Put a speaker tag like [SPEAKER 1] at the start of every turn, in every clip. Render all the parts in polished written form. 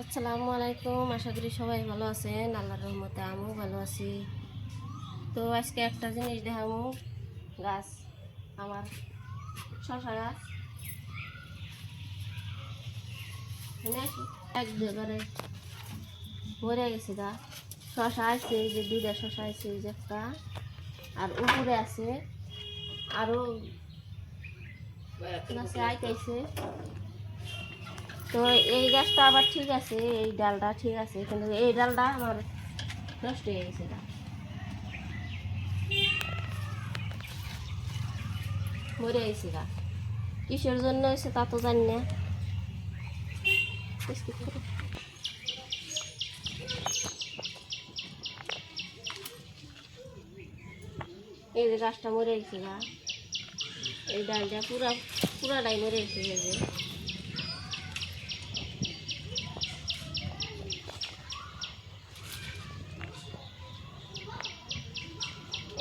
[SPEAKER 1] আসসালামু আলাইকুম। আশা করি সবাই ভালো আছেন। আল্লাহর রহমতে আমিও ভালো আছি। তো আজকে একটা জিনিস দেখাবো। গাছ, আমার শশা গাছ একবারে মরে গেছে গা। শশা আছে, এই যে দুইটা শশা আছে, এই যে একটা, আর উপরে আছে আরো গাছে আইতেছে। তো এই গাছটা আবার ঠিক আছে, এই ডালটা ঠিক আছে, কিন্তু এই ডালটা আমার নষ্ট হয়ে গেছে গা, মরে গেছে গা। কিসের জন্য হয়েছে তা তো জানি না। এই যে গাছটা মরে গেছে গা, এই ডালটা পুরাটাই মরে গেছে। এই যে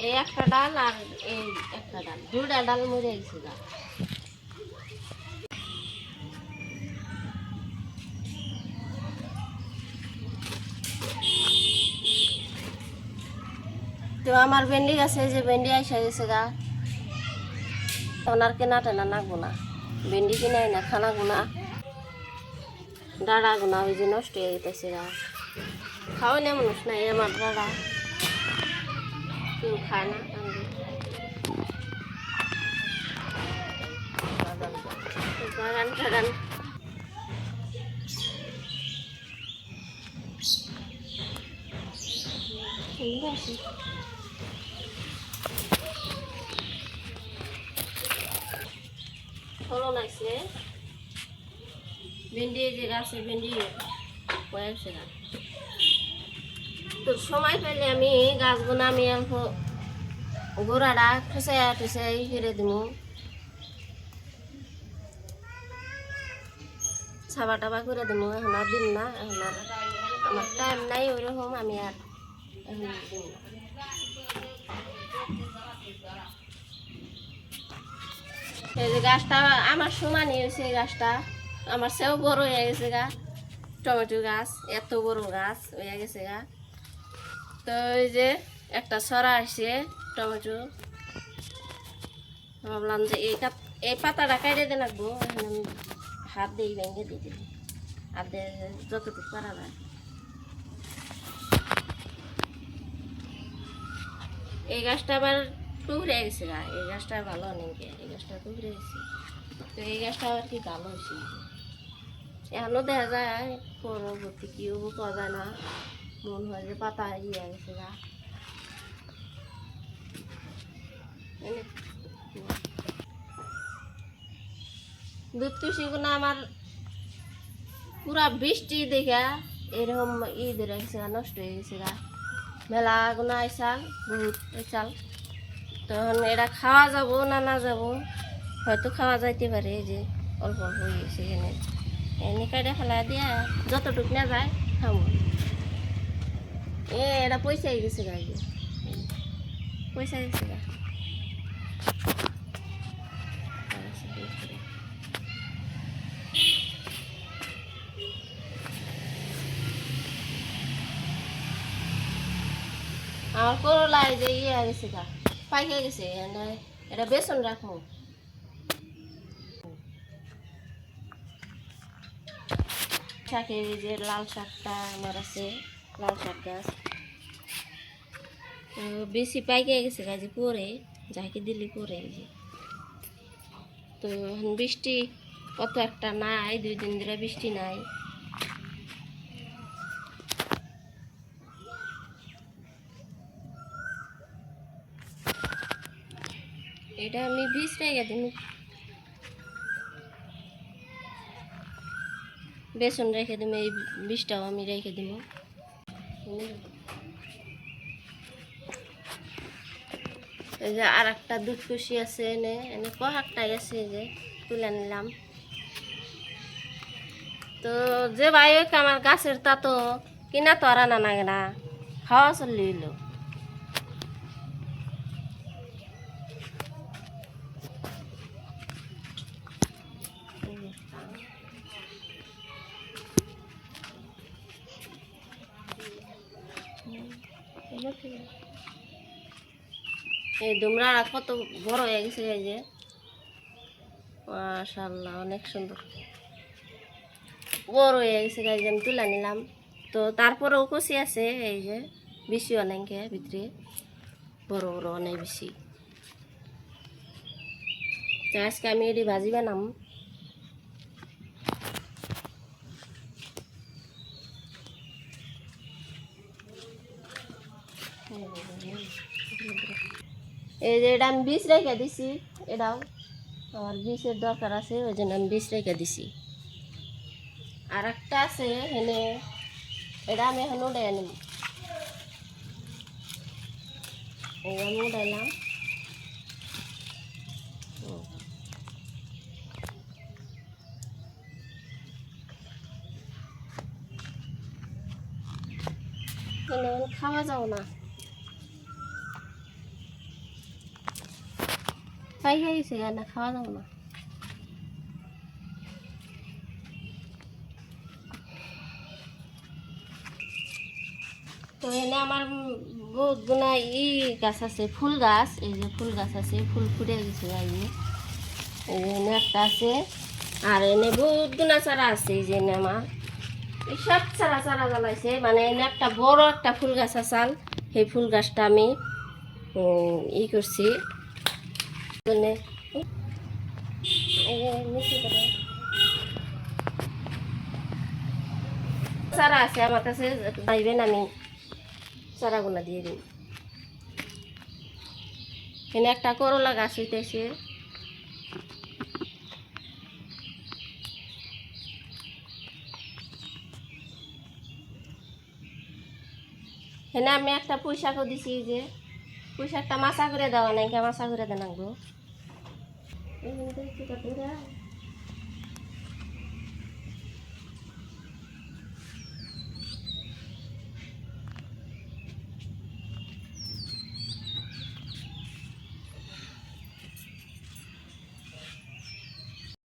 [SPEAKER 1] এই একটা ডাল আর এই একটা ডাল, দুটা ডাল মরে গেছে গা। তো আমার ভেন্ডি গাছে যে ভেন্ডি আইসা গেছে গা, ওনার কেনা টেনা নাগবো না, ভেন্ডি কিনাই না, খানা গুনা ডাড়া গুনা ওই যে নষ্ট হয়ে যেতেছে গা। খাওয়াই না মানুষ নাই আমার ডাড়া, কেউ খায় না। বাগান টাগান ফলন আছে, ভেন্ডি যে গাছে ভেন্ডি হয়েছে গা। তো সময় পেলে আমি গাছগুলো আমি অল্প গোড়াটা ঠুসাই ফিরে দিব, ছাবা টাবা করে দিব। এখন আর দিন না, এখন আর আমার টাইম নাই ওইরকম, আমি আর এখন দিন না। এই যে গাছটা আমার সমানই হয়েছে, এই গাছটা আমার সেও বড় হয়ে গেছে গা। টমেটো গাছ এত বড় গাছ হয়ে গেছে গা। তো এই যে একটা ছড়া আসছে টমেটো, ভাবলাম যে এই পাতাটা কাটে দিয়ে রাখবো। এখন আমি হাত দিয়ে ভেঙে দিয়ে দিই, হাত দিয়ে যতটুকু পারা যায়। এই গাছটা আবার টুকরে গেছে গা, এই গাছটা ভালো নেই, এই গাছটা টুকরে গেছে। তো এই গাছটা আবার কি ভালো হয়েছে, এখনো দেখা যায় পরবর্তী কি হবো পাওয়া যায় না। মনে হয় যে পাতা ইয়ে গেছে গা। দুধ কুশিগুলো আমার পুরা বৃষ্টি দেখা এরকম ই ধরে গেছে গা, নষ্ট হয়ে গেছে গা। মেলা গুনা আইসাল, বহুত আইসাল। তখন এটা খাওয়া যাব না না যাব, হয়তো খাওয়া যাইতে পারে। এই যে অল্প অল্প হয়ে গেছে, এখানে এনে কাইডে ফেলা দিয়া যতটুক না যায় খাবো। এটা পয়সা গেছে গা, এই যে পয়সা গেছে গা। আমার করলাই যে ইয়ে গেছে গা, পাইকে গেছে। এটা বেসন রাখবো। শাকের এই যে লাল শাকটা আমার আছে, লাল শাক গাছ বেশি পাইকে গেছে গাছে পরে, যাকে দিলি পরে। এই যে তো এখন বৃষ্টি কত একটা নাই, 2 দিন ধরে বৃষ্টি নাই। এটা আমি বীজ রেখে দিই, বেসন রেখে দিব, এই বীজটাও আমি রেখে দিব। এই যে আর একটা দুধ কুশি আছে, এনে এনে কয়েকটাই আছে, এই যে তুলে নিলাম। তো যে ভাই আমার গাছের তা তো কিনা তো আর আনা লাগে না, খাওয়া চলিল। এই দুমরাটা কত বড় হয়ে গেছে, এই যে মাশাআল্লাহ অনেক সুন্দর বড় হয়ে গেছে গাইজ। আমি তুলে নিলাম, তো তারপরেও কচি আছে, এই যে বেশি অনেকে ভিতরে বড় বড় অনেক বেশি। তো আজকে আমি এটি ভাজি বানাম। এই যে এটা আমি বীজ রেখে দিছি, এটাও আমার বীজের দরকার আছে, ওই জন্য আমি বীজ রেখে দিছি। আর একটা আছে এখানে, এটা আমি এখন উঠাই নিব। এই আমি উঠাইলাম। খাওয়া যাও না, পাই গেছে না, খাওয়া যাও না। তো এনে আমার বহুত গুণা গাছ আছে, ফুল গাছ, এই যে ফুল গাছ আছে, ফুল ফুটে গেছে। এই যে এনে একটা আছে, আর এনে বহুত গুণা চারা আছে। এই যে এনে আমার এই সব চারা চারা জ্বালাইছে, মানে এনে একটা বড় একটা ফুল গাছ আসাল, সেই ফুল গাছটা আমি করছি। চারা আছে আমার কাছে, পাইবেন, আমি চারাগুলা দিয়ে দিই। এখানে একটা করলা গাছ হইতেছে, এখানে আমি একটা পুঁই শাকও দিছি, যে পুঁই শাকটা মাছা করে দেওয়া নাই, মাছা করে দেন।